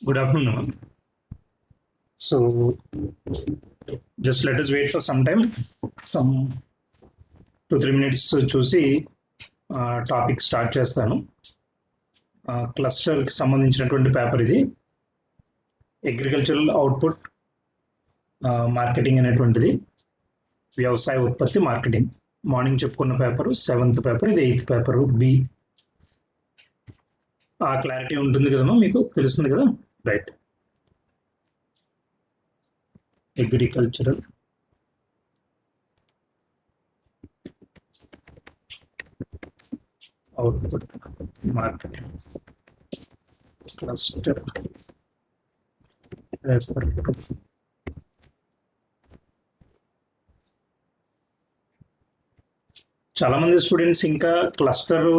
Good afternoon. So just let us wait for some time, some 2-3 minutes చూసి topic start చేస్తాను. క్లస్టర్కి సంబంధించినటువంటి paper ఇది, agricultural output marketing అనేటువంటిది, వ్యవసాయ ఉత్పత్తి మార్కెటింగ్. మార్నింగ్ చెప్పుకున్న పేపరు 7th పేపర్, ఇది 8th పేపరు బి. ఆ క్లారిటీ ఉంటుంది కదమ్మా, మీకు తెలుస్తుంది కదా? Right. Agricultural output marketing cluster paper. చాలా మంది స్టూడెంట్స్ ఇంకా క్లస్టర్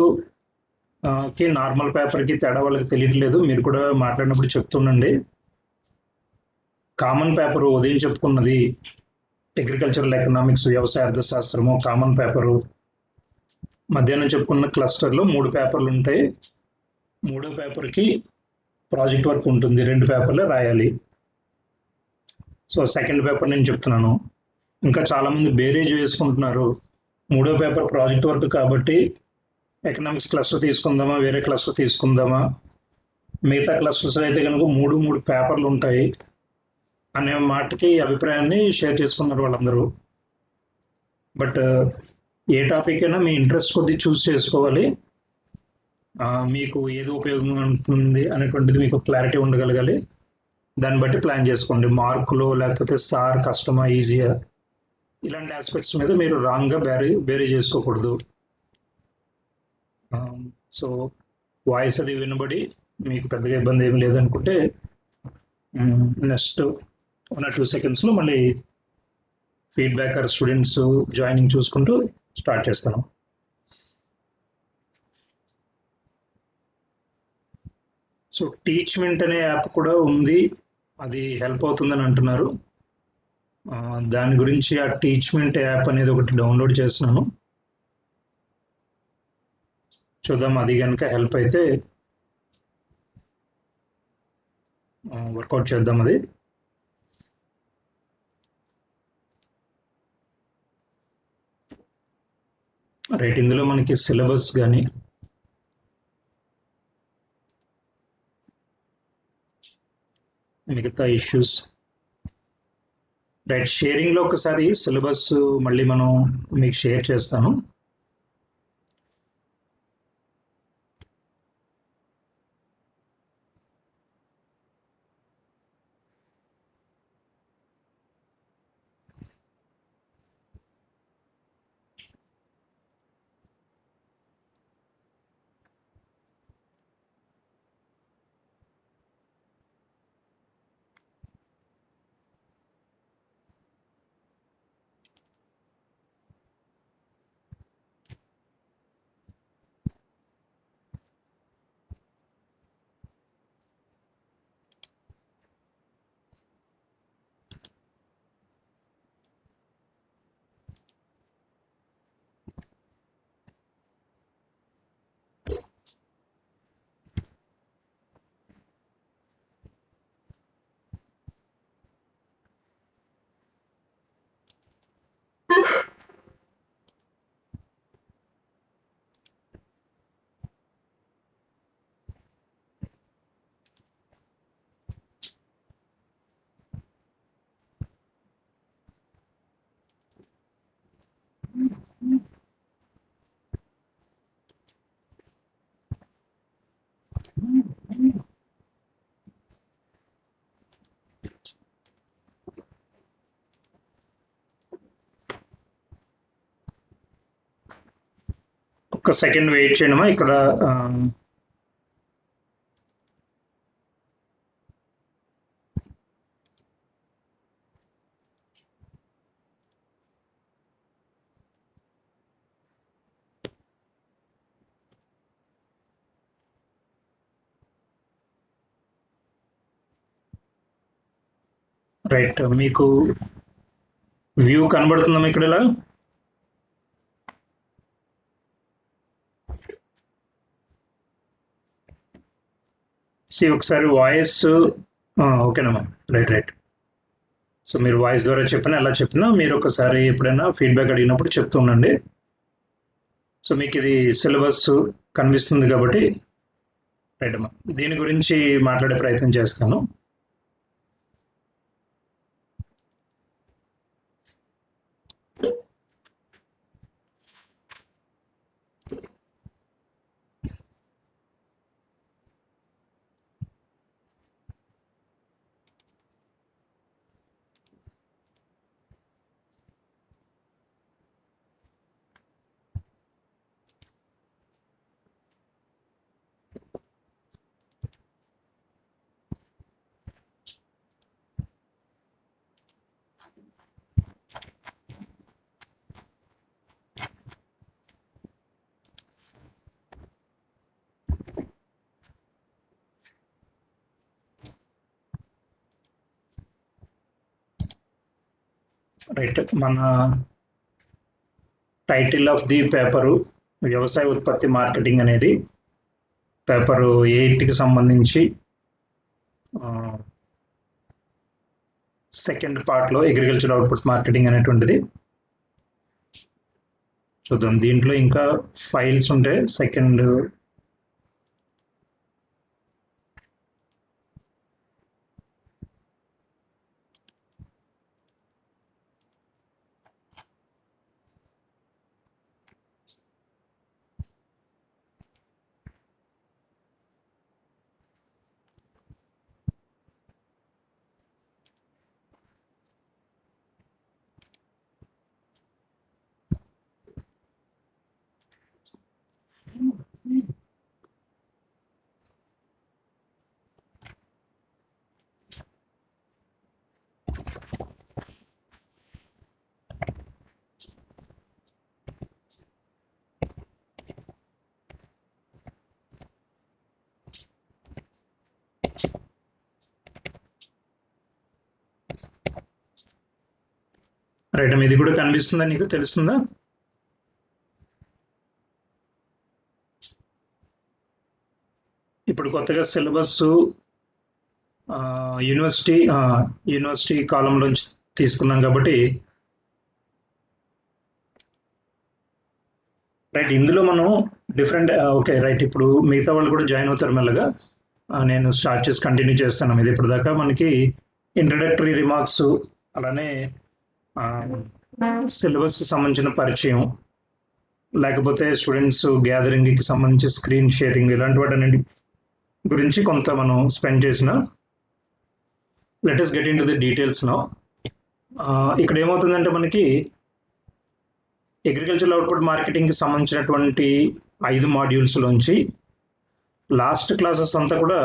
కి నార్మల్ పేపర్ కి తేడా వాళ్ళకి తెలియట్లేదు. మీరు కూడా మాట్లాడినప్పుడు చెప్తుండండి. కామన్ పేపర్ ఉదయం చెప్పుకున్నది అగ్రికల్చరల్ ఎకనామిక్స్, వ్యవసాయ అర్థశాస్త్రము కామన్ పేపరు. మధ్యాహ్నం చెప్పుకున్న క్లస్టర్లో 3 పేపర్లు ఉంటాయి. 3వ పేపర్కి ప్రాజెక్ట్ వర్క్ ఉంటుంది, 2 పేపర్లే రాయాలి. సో సెకండ్ పేపర్ నేను చెప్తున్నాను. ఇంకా చాలా మంది బేరేజ్ వేసుకుంటున్నారు. 3వ పేపర్ ప్రాజెక్ట్ వర్క్ కాబట్టి ఎకనామిక్స్ క్లస్టర్ తీసుకుందామా, వేరే క్లస్టర్ తీసుకుందామా, మిగతా క్లస్టర్స్ అయితే కనుక 3 పేపర్లు ఉంటాయి అనే మాటకి అభిప్రాయాన్ని షేర్ చేసుకున్నారు వాళ్ళందరూ. బట్ ఏ టాపిక్ అయినా మీ ఇంట్రెస్ట్ కొద్దీ చూస్ చేసుకోవాలి. మీకు ఏది ఉపయోగం ఉంటుంది అనేటువంటిది మీకు క్లారిటీ ఉండగలగాలి. దాన్ని బట్టి ప్లాన్ చేసుకోండి. మార్కులు లేకపోతే సార్ కష్టమా ఈజీయా ఇలాంటి ఆస్పెక్ట్స్ మీద మీరు రాంగ్గా బేరీ చేసుకోకూడదు. సో వాయిస్ అది వినబడి మీకు పెద్దగా ఇబ్బంది ఏమి లేదనుకుంటే నెక్స్ట్ 1 or 2 secondsలో మళ్ళీ ఫీడ్బ్యాక్ ఆర్ స్టూడెంట్స్ జాయినింగ్ చూసుకుంటూ స్టార్ట్ చేస్తాను. సో టీచ్మెంట్ అనే యాప్ కూడా ఉంది, అది హెల్ప్ అవుతుందని అంటున్నారు. దాని గురించి ఆ టీచ్మెంట్ యాప్ అనేది ఒకటి డౌన్లోడ్ చేస్తున్నాను. చూద్దాం, అది కనుక హెల్ప్ అయితే వర్కౌట్ చేద్దాం అది. రైట్, ఇందులో మనకి సిలబస్ కానీ మిగతా ఇష్యూస్ రైట్, షేరింగ్లో ఒకసారి సిలబస్ మళ్ళీ మనం మీకు షేర్ చేస్తాను. ఒక సెకండ్ వెయిట్ చేయడమా ఇక్కడ. రైట్, మీకు వ్యూ కనబడుతుందా ఇక్కడ? ఇలా ఒకసారి వాయిస్ ఓకేనమ్మా, రైట్. సో మీరు వాయిస్ ద్వారా చెప్పినా ఎలా చెప్పినా మీరు ఒకసారి ఎప్పుడైనా ఫీడ్బ్యాక్ అడిగినప్పుడు చెప్తూ ఉండండి. సో మీకు ఇది సిలబస్ కనిపిస్తుంది కాబట్టి రైట్ అమ్మా, దీని గురించి మాట్లాడే ప్రయత్నం చేస్తాను. రైట్, మన టైటిల్ ఆఫ్ ది పేపరు వ్యవసాయ ఉత్పత్తి మార్కెటింగ్ అనేది పేపరు 8కి సంబంధించి సెకండ్ పార్ట్లో అగ్రికల్చర్ అవుట్పుట్ మార్కెటింగ్ అనేటువంటిది చూద్దాం. దీంట్లో ఇంకా ఫైల్స్ ఉంటే సెకండ్ రైట్, ఇది కూడా కనిపిస్తుందా, నీకు తెలుస్తుందా? ఇప్పుడు కొత్తగా సిలబస్ యూనివర్సిటీ కాలంలోంచి తీసుకున్నాం కాబట్టి రైట్, ఇందులో మనం డిఫరెంట్ ఓకే రైట్, ఇప్పుడు మిగతా వాళ్ళు కూడా జాయిన్ అవుతారు మెల్లగా. నేను స్టార్ట్ చేసి కంటిన్యూ చేస్తాను. ఇది ఇప్పుడు దాకా మనకి ఇంట్రడక్టరీ రిమార్క్స్, అలానే సిలబస్ కి సంబంధించిన పరిచయం, లేకపోతే స్టూడెంట్స్ గ్యాదరింగ్కి సంబంధించి స్క్రీన్ షేరింగ్, ఇలాంటి వాటి గురించి కొంత మనం స్పెండ్ చేసిన. Let us get in to the details now. ఇక్కడ ఏమవుతుందంటే మనకి అగ్రికల్చర్ అవుట్పుట్ మార్కెటింగ్ కి సంబంధించినటువంటి 5 మాడ్యూల్స్ లోంచి లాస్ట్ క్లాసెస్ అంతా కూడా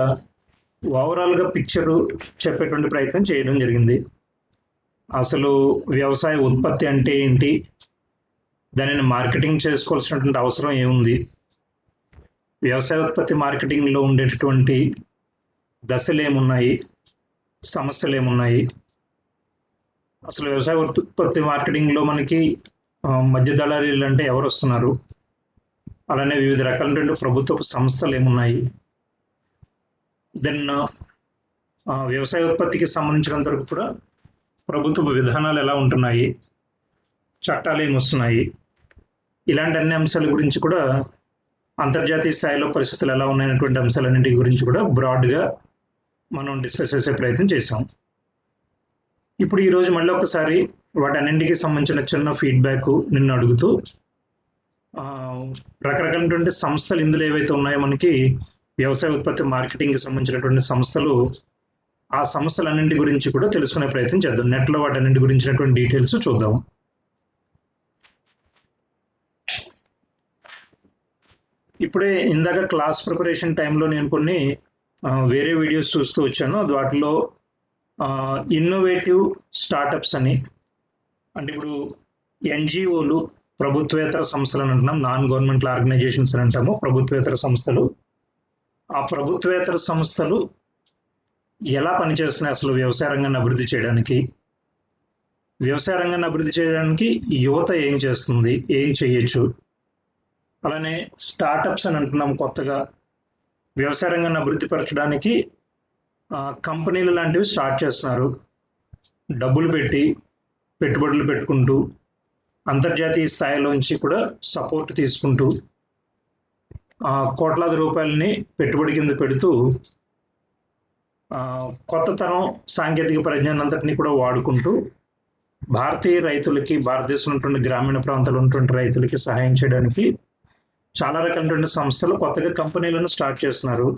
ఓవరాల్ గా పిక్చర్ చెప్పేటువంటి ప్రయత్నం చేయడం జరిగింది. అసలు వ్యవసాయ ఉత్పత్తి అంటే ఏంటి, దానిని మార్కెటింగ్ చేసుకోవాల్సినటువంటి అవసరం ఏముంది, వ్యవసాయ ఉత్పత్తి మార్కెటింగ్ లో ఉండేటటువంటి దశలు ఏమున్నాయి, సమస్యలు ఏమున్నాయి, అసలు వ్యవసాయ ఉత్పత్తి మార్కెటింగ్ లో మనకి మధ్య దళారీలు అంటే ఎవరు వస్తున్నారు, అలానే వివిధ రకాలైనటువంటి ప్రభుత్వ సంస్థలు ఏమున్నాయి, దెన్ వ్యవసాయ ఉత్పత్తికి సంబంధించినంత వరకు కూడా ప్రభుత్వ విధానాలు ఎలా ఉంటున్నాయి, చట్టాలు ఏమి వస్తున్నాయి, ఇలాంటి అన్ని అంశాల గురించి కూడా, అంతర్జాతీయ స్థాయిలో పరిస్థితులు ఎలా ఉన్నాయనేటువంటి అంశాలన్నింటి గురించి కూడా బ్రాడ్గా మనం డిస్కస్ చేసే ప్రయత్నం చేసాం. ఇప్పుడు ఈరోజు మళ్ళీ ఒకసారి వాటన్నింటికి సంబంధించిన చిన్న ఫీడ్బ్యాక్ నిన్ను అడుగుతూ, రకరకాలైనటువంటి సంస్థలు ఇందులో ఏవైతే ఉన్నాయో మనకి వ్యవసాయ ఉత్పత్తి మార్కెటింగ్కి సంబంధించినటువంటి సంస్థలు, ఆ సంస్థలన్నింటి గురించి కూడా తెలుసుకునే ప్రయత్నం చేద్దాం. నెట్లో వాటన్నింటి గురించినటువంటి డీటెయిల్స్ చూద్దాం. ఇప్పుడే ఇందాక క్లాస్ ప్రిపరేషన్ టైంలో నేను కొన్ని వేరే వీడియోస్ చూస్తూ వచ్చాను. వాటిలో ఇన్నోవేటివ్ స్టార్టప్స్ అని, అంటే ఇప్పుడు ఎన్జిఓలు, ప్రభుత్వేతర సంస్థలు అని అంటున్నాం, నాన్ గవర్నమెంటల్ ఆర్గనైజేషన్స్ అని అంటాము, ప్రభుత్వేతర సంస్థలు. ఆ ప్రభుత్వేతర సంస్థలు ఎలా పనిచేస్తున్నాయి, అసలు వ్యవసాయ రంగాన్ని అభివృద్ధి చేయడానికి, వ్యవసాయ రంగాన్ని అభివృద్ధి చేయడానికి యువత ఏం చేస్తుంది, ఏం చేయొచ్చు, అలానే స్టార్టప్స్ అని అంటున్నాం కొత్తగా. వ్యవసాయ రంగాన్ని అభివృద్ధి పరచడానికి కంపెనీలు లాంటివి స్టార్ట్ చేస్తున్నారు. డబ్బులు పెట్టి పెట్టుబడులు పెట్టుకుంటూ అంతర్జాతీయ స్థాయిలోంచి కూడా సపోర్ట్ తీసుకుంటూ కోట్లాది రూపాయలని పెట్టుబడి కింద పెడుతూ కొత్త తరం సాంకేతిక పరిజ్ఞానం అంతటినీ కూడా వాడుకుంటూ భారతీయ రైతులకి, భారతదేశంలో ఉన్నటువంటి గ్రామీణ ప్రాంతాల్లో ఉన్నటువంటి రైతులకి సహాయం చేయడానికి చాలా రకాలైనటువంటి సంస్థలు కొత్తగా కంపెనీలను స్టార్ట్ చేస్తున్నారు.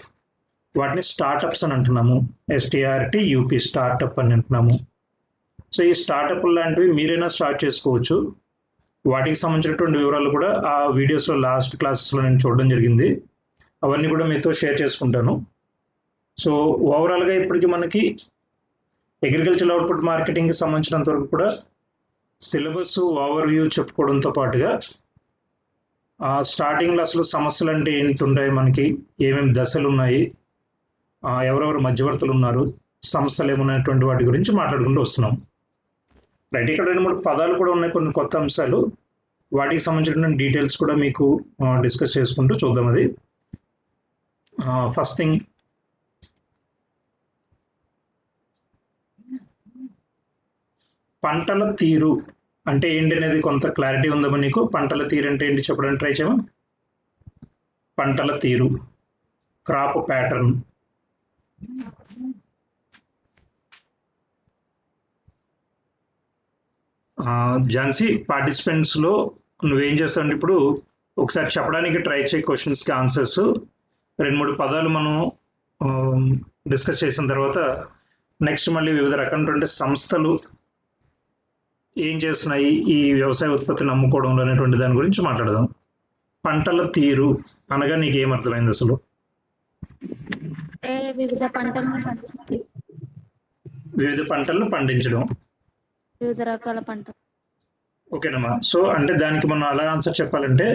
వాటిని స్టార్టప్స్ అని అంటున్నాము. STARTUP స్టార్టప్ అని అంటున్నాము. సో ఈ స్టార్టప్ లాంటివి మీరైనా స్టార్ట్ చేసుకోవచ్చు. వాటికి సంబంధించినటువంటి వివరాలు కూడా ఆ వీడియోస్లో లాస్ట్ క్లాసెస్లో నేను చూడడం జరిగింది. అవన్నీ కూడా మీతో షేర్ చేసుకుంటాను. సో ఓవరాల్గా ఇప్పటికి మనకి అగ్రికల్చర్ అవుట్పుట్ మార్కెటింగ్కి సంబంధించినంత వరకు కూడా సిలబస్ ఓవర్ వ్యూ చెప్పుకోవడంతో పాటుగా స్టార్టింగ్లో అసలు సమస్యలు అంటే ఏంటి ఉంటాయి, మనకి ఏమేమి దశలు ఉన్నాయి, ఎవరెవరు మధ్యవర్తులు ఉన్నారు, సంస్థలు ఏమున్నటువంటి వాటి గురించి మాట్లాడుకుంటూ వస్తున్నాం. రైట్, ఇక్కడ 2-3 పదాలు కూడా ఉన్నాయి, కొన్ని కొత్త అంశాలు. వాటికి సంబంధించిన డీటెయిల్స్ కూడా మీకు డిస్కస్ చేసుకుంటూ చూద్దాం. అది ఫస్ట్ థింగ్, పంటల తీరు అంటే ఏంటి అనేది కొంత క్లారిటీ ఉందమ్మా నీకు? పంటల తీరు అంటే ఏంటి చెప్పడానికి ట్రై చేయమా. పంటల తీరు, క్రాప్ ప్యాటర్న్. ఝాన్సీ, పార్టిసిపెంట్స్ లో నువ్వేం చేస్తావు ఇప్పుడు ఒకసారి చెప్పడానికి ట్రై చేయి క్వశ్చన్స్ కి ఆన్సర్స్. 2-3 పదాలు మనం డిస్కస్ చేసిన తర్వాత నెక్స్ట్ మళ్ళీ వివిధ రకాలైనటువంటి సంస్థలు ఏం చేస్తున్నాయి ఈ వ్యవసాయ ఉత్పత్తిని అమ్ముకోవడంలో అనేటువంటి దాని గురించి మాట్లాడదాం. పంటల తీరు అనగా నీకు ఏమర్థమైంది అసలు? వివిధ పంటలను పండించడం, వివిధ రకాల పంటలు. ఓకేనమ్మా. సో అంటే దానికి మనం అలా ఆన్సర్ చెప్పాలంటే,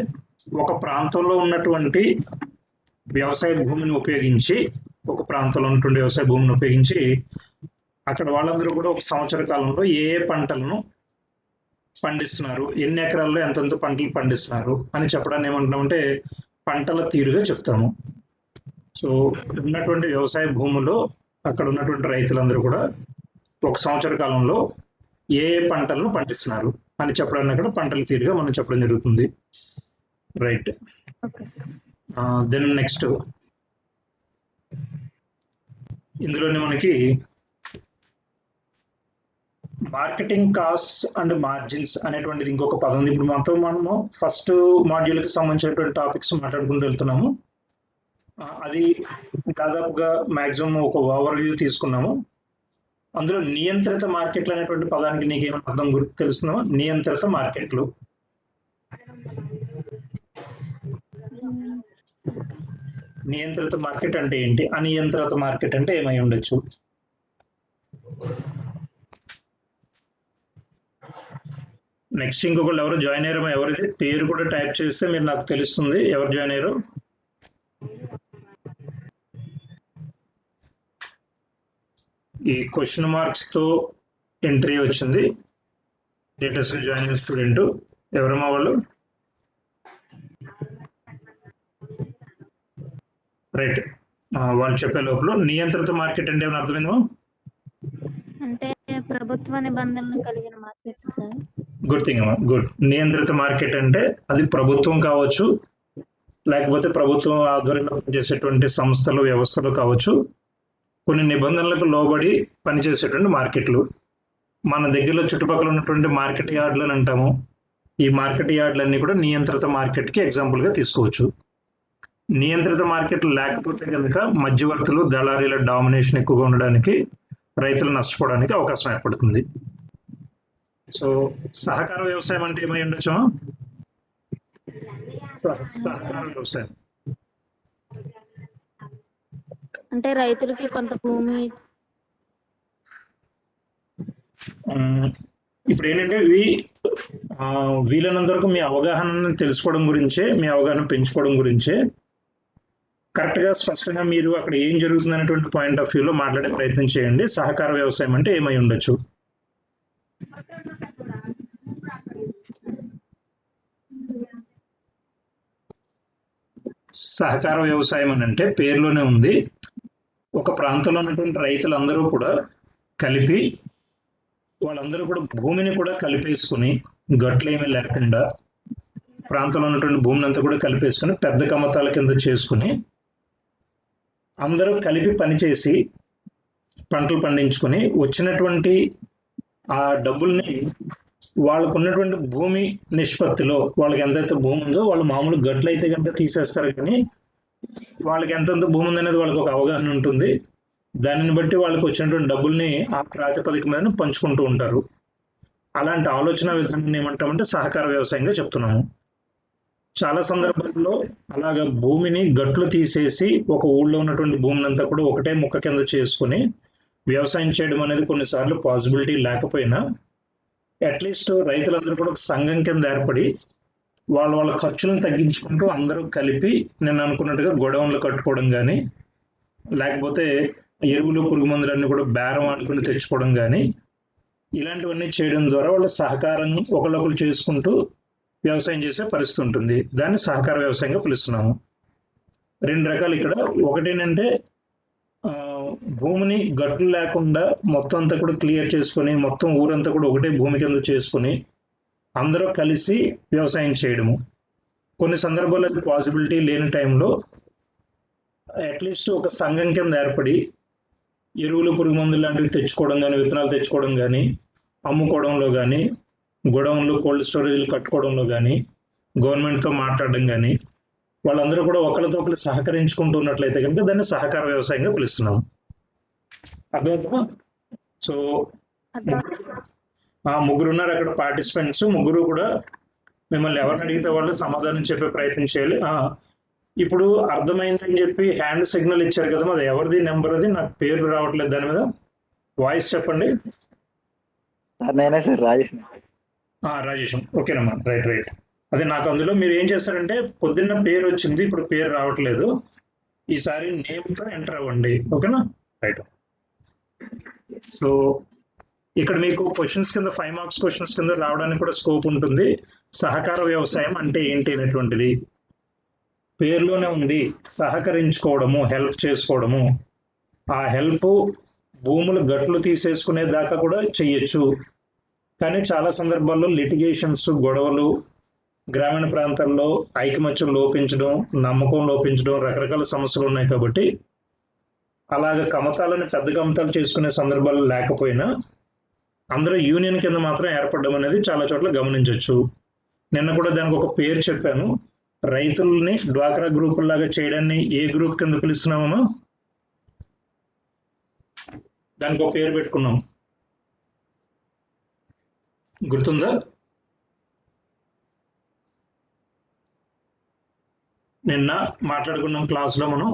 ఒక ప్రాంతంలో ఉన్నటువంటి వ్యవసాయ భూమిని ఉపయోగించి అక్కడ వాళ్ళందరూ కూడా ఒక సంవత్సర కాలంలో ఏ ఏ పంటలను పండిస్తున్నారు, ఎన్ని ఎకరాల్లో ఎంతెంత పంటలు పండిస్తున్నారు అని చెప్పడాన్ని ఏమంటున్నామంటే పంటల తీరుగా చెప్తాము. సో ఉన్నటువంటి వ్యవసాయ భూములో అక్కడ ఉన్నటువంటి రైతులందరూ కూడా ఒక సంవత్సర కాలంలో ఏ ఏ పంటలను పండిస్తున్నారు అని చెప్పడాన్ని అక్కడ పంటల తీరుగా మనం చెప్పడం జరుగుతుంది. రైట్, దెన్ నెక్స్ట్ ఇందులోనే మనకి మార్కెటింగ్ కాస్ట్స్ అండ్ మార్జిన్స్ అనేటువంటిది ఇంకొక పదం ఉంది. ఇప్పుడు మనము ఫస్ట్ మాడ్యూల్ కి సంబంధించినటువంటి టాపిక్స్ మాట్లాడుకుంటూ వెళ్తున్నాము. అది దాదాపుగా మాక్సిమం ఒక ఓవర్ వ్యూ తీసుకున్నాము. అందులో నియంత్రిత మార్కెట్లు అనేటువంటి పదానికి నీకేమైనా అర్థం తెలుస్తున్నావా? నియంత్రిత మార్కెట్లు, నియంత్రిత మార్కెట్ అంటే ఏంటి, అనియంత్రిత మార్కెట్ అంటే ఏమై ఉండొచ్చు? నెక్స్ట్ ఇంకొకళ్ళు ఎవరు జాయిన్ అయ్యారో, ఎవరిది పేరు కూడా టైప్ చేస్తే మీరు నాకు తెలుస్తుంది ఎవరు జాయిన్ అయ్యారు. ఈ క్వశ్చన్ మార్క్స్ తో ఎంట్రీ వచ్చింది. లేటెస్ట్ జాయిన్ అయిన స్టూడెంట్ ఎవరమ్మా వాళ్ళు? రైట్, వాళ్ళు చెప్పే లోపల నియంత్రిత మార్కెట్ అంటే ఏమైనా అర్థమైందో? అంటే ప్రభుత్వ నిబంధనలు కలిగిన మార్కెట్ సార్. గుడ్ థింగ్ అమ్మా, గుడ్. నియంత్రిత మార్కెట్ అంటే అది ప్రభుత్వం కావచ్చు, లేకపోతే ప్రభుత్వం ఆధ్వర్యంలో పనిచేసేటువంటి సంస్థలు, వ్యవస్థలు కావచ్చు, కొన్ని నిబంధనలకు లోబడి పనిచేసేటువంటి మార్కెట్లు. మన దగ్గరలో చుట్టుపక్కల ఉన్నటువంటి మార్కెట్ యార్డులు అని అంటాము. ఈ మార్కెట్ యార్డులన్నీ కూడా నియంత్రిత మార్కెట్ కి ఎగ్జాంపుల్ గా తీసుకోవచ్చు. నియంత్రిత మార్కెట్లు లేకపోతే కనుక మధ్యవర్తులు, దళారీల డామినేషన్ ఎక్కువగా ఉండడానికి, రైతులు నష్టపోవడానికి అవకాశం ఏర్పడుతుంది. సో సహకార వ్యవసాయం అంటే ఏమై ఉండొచ్చు? సహకార వ్యవసాయం అంటే రైతులకి కొంత భూమి. ఇప్పుడు ఏంటంటే వీలైనంత వరకు మీ అవగాహనని తెలుసుకోవడం గురించే, మీ అవగాహన పెంచుకోవడం గురించే కరెక్ట్ గా స్పష్టంగా మీరు అక్కడ ఏం జరుగుతుంది అనేటువంటి పాయింట్ ఆఫ్ వ్యూలో మాట్లాడే ప్రయత్నం చేయండి. సహకార వ్యవసాయం అంటే ఏమై ఉండొచ్చు? సహకార వ్యవసాయం అని అంటే పేరులోనే ఉంది. ఒక ప్రాంతంలో ఉన్నటువంటి రైతులందరూ కూడా కలిపి వాళ్ళందరూ కూడా భూమిని కూడా కలిపేసుకుని గట్లేమీ లేకుండా ప్రాంతంలో ఉన్నటువంటి భూమిని అంతా కూడా కలిపేసుకుని పెద్ద కమతాల కింద చేసుకుని అందరూ కలిపి పనిచేసి పంటలు పండించుకుని వచ్చినటువంటి ఆ డబ్బుల్ని వాళ్ళకు ఉన్నటువంటి భూమి నిష్పత్తిలో వాళ్ళకి ఎంతైతే భూమి ఉందో వాళ్ళు మామూలు గట్లు అయితే కనుక తీసేస్తారు, కానీ వాళ్ళకి ఎంతెంత భూమి ఉంది అనేది వాళ్ళకి ఒక అవగాహన ఉంటుంది. దానిని బట్టి వాళ్ళకి వచ్చినటువంటి డబ్బుల్ని ఆ ప్రాతిపదిక మీద పంచుకుంటూ ఉంటారు. అలాంటి ఆలోచన విధానాన్ని ఏమంటామంటే సహకార వ్యవసాయంగా చెప్తున్నాము. చాలా సందర్భాల్లో అలాగ భూమిని గట్లు తీసేసి ఒక ఊళ్ళో ఉన్నటువంటి భూమిని అంతా కూడా ఒకటే ముక్క కింద చేసుకుని వ్యవసాయం చేయడం అనేది కొన్నిసార్లు పాసిబిలిటీ లేకపోయినా అట్లీస్ట్ రైతులందరూ కూడా ఒక సంఘం కింద ఏర్పడి వాళ్ళ ఖర్చులను తగ్గించుకుంటూ అందరూ కలిపి నేను అనుకున్నట్టుగా గొడవన్లు కట్టుకోవడం కానీ, లేకపోతే ఎరువులు పురుగు మందులన్నీ కూడా బేరం ఆడుకుని తెచ్చుకోవడం కానీ, ఇలాంటివన్నీ చేయడం ద్వారా వాళ్ళ సహకారం ఒకళ్ళొకరు చేసుకుంటూ వ్యవసాయం చేసే పరిస్థితి ఉంటుంది. దాన్ని సహకార వ్యవసాయంగా పిలుస్తున్నాము. 2 రకాలు ఇక్కడ. ఒకటేంటంటే భూమిని గట్లు లేకుండా మొత్తం అంతా కూడా క్లియర్ చేసుకొని మొత్తం ఊరంతా కూడా ఒకటే భూమి కింద చేసుకుని అందరూ కలిసి వ్యవసాయం చేయడము. కొన్ని సందర్భాల్లో అది పాసిబిలిటీ లేని టైంలో అట్లీస్ట్ ఒక సంఘం కింద ఏర్పడి ఎరువులు పురుగు మందులు లాంటివి తెచ్చుకోవడం కానీ, విత్తనాలు తెచ్చుకోవడం కానీ, అమ్ముకోవడంలో కానీ, గొడవన్లు కోల్డ్ స్టోరేజ్లు కట్టుకోవడంలో కానీ, గవర్నమెంట్తో మాట్లాడడం కానీ, వాళ్ళందరూ కూడా ఒకరితో ఒకరు సహకరించుకుంటూ ఉన్నట్లయితే కనుక దాన్ని సహకార వ్యవసాయంగా పిలుస్తున్నాం. అర్థమవుతుందా? సో ముగ్గురు ఉన్నారు అక్కడ పార్టిసిపెంట్స్. ముగ్గురు కూడా మిమ్మల్ని ఎవరిని అడిగితే వాళ్ళు సమాధానం చెప్పే ప్రయత్నం చేయాలి. ఇప్పుడు అర్థమైందని చెప్పి హ్యాండ్ సిగ్నల్ ఇచ్చారు కదా, అది ఎవరిది నెంబర్? అది నాకు పేరు రావట్లేదు దాని మీద. వాయిస్ చెప్పండి. రాజేశం. ఓకేనమ్మా, రైట్. అదే నాకు అందులో మీరు ఏం చేస్తారంటే పొద్దున్న పేరు వచ్చింది, ఇప్పుడు పేరు రావట్లేదు. ఈసారి నేమ్తో ఎంటర్ అవ్వండి. ఓకేనా? రైట్. సో ఇక్కడ మీకు క్వశ్చన్స్ కింద 5 మార్క్స్ క్వశ్చన్స్ కింద రావడానికి కూడా స్కోప్ ఉంటుంది. సహకార వ్యవసాయం అంటే ఏంటి అనేటువంటిది పేరులోనే ఉంది. సహకరించుకోవడము, హెల్ప్ చేసుకోవడము. ఆ హెల్ప్ భూములు గట్లు తీసేసుకునే దాకా కూడా చెయ్యొచ్చు. కానీ చాలా సందర్భాల్లో లిటిగేషన్స్, గొడవలు, గ్రామీణ ప్రాంతాల్లో ఐకమత్యం లోపించడం, నమ్మకం లోపించడం, రకరకాల సమస్యలు ఉన్నాయి. కాబట్టి అలాగ కమతాలను పెద్ద కమతాలు చేసుకునే సందర్భాలు లేకపోయినా అందరూ యూనియన్ కింద మాత్రం ఏర్పడడం అనేది చాలా చోట్ల గమనించవచ్చు. నిన్న కూడా దానికి ఒక పేరు చెప్పాను. రైతుల్ని డ్వాక్రా గ్రూపుల్లాగా చేయడాన్ని ఏ గ్రూప్ కింద పిలుస్తున్నామో దానికి ఒక పేరు పెట్టుకున్నాం. గుర్తుందా? నిన్న మాట్లాడుకున్నాం క్లాస్లో మనం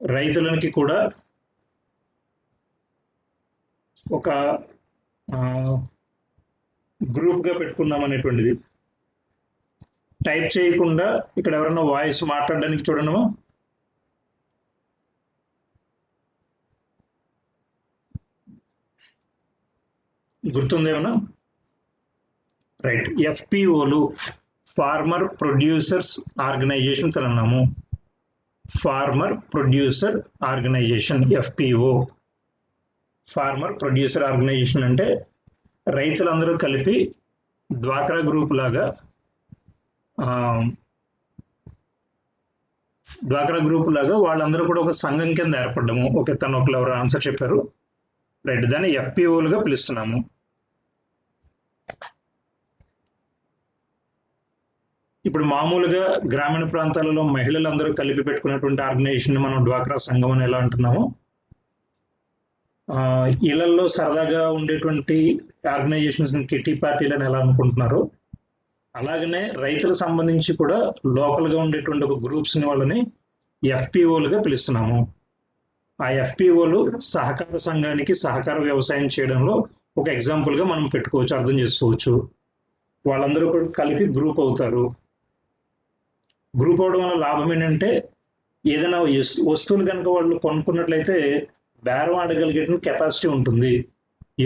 రైతులకి కూడా ఒక గ్రూప్గా పెట్టుకున్నాం అనేటువంటిది. టైప్ చేయకుండా ఇక్కడ ఎవరైనా వాయిస్ మాట్లాడడానికి చూడను. గుర్తుందేమన్నా? రైట్. ఎఫ్పిఓలు, ఫార్మర్ ప్రొడ్యూసర్స్ ఆర్గనైజేషన్స్ అని అన్నాము. Farmer producer organization, FPO. Farmer producer organization అంటే రైతులందరూ కలిపి డ్వాక్రా గ్రూప్ లాగా వాళ్ళందరూ కూడా ఒక సంఘం కింద ఏర్పడ్డము. ఓకే, తను ఒకరు ఎవరు ఆన్సర్ చెప్పారు. రైట్. దాన్ని ఎఫ్పిఓలుగా పిలుస్తున్నాము. ఇప్పుడు మామూలుగా గ్రామీణ ప్రాంతాలలో మహిళలందరూ కలిపి పెట్టుకున్నటువంటి ఆర్గనైజేషన్ మనం డ్వాక్రా సంఘం అని ఎలా అంటున్నాము. ఇళ్లలో సరదాగా ఉండేటువంటి ఆర్గనైజేషన్స్ కిటీ పార్టీలని ఎలా అనుకుంటున్నారు, అలాగనే రైతులకు సంబంధించి కూడా లోకల్గా ఉండేటువంటి ఒక గ్రూప్స్ని వాళ్ళని ఎఫ్పిఓలుగా పిలుస్తున్నాము. ఆ ఎఫ్పిఓలు సహకార సంఘానికి సహకార వ్యవసాయం చేయడంలో ఒక ఎగ్జాంపుల్గా మనం పెట్టుకోవచ్చు, అర్థం చేసుకోవచ్చు. వాళ్ళందరూ కూడా కలిపి గ్రూప్ అవుతారు. గ్రూప్ అవడం వల్ల లాభం ఏంటంటే ఏదైనా వస్తువులు కనుక వాళ్ళు కొనుక్కున్నట్లయితే బేరం ఆడగలిగే కెపాసిటీ ఉంటుంది.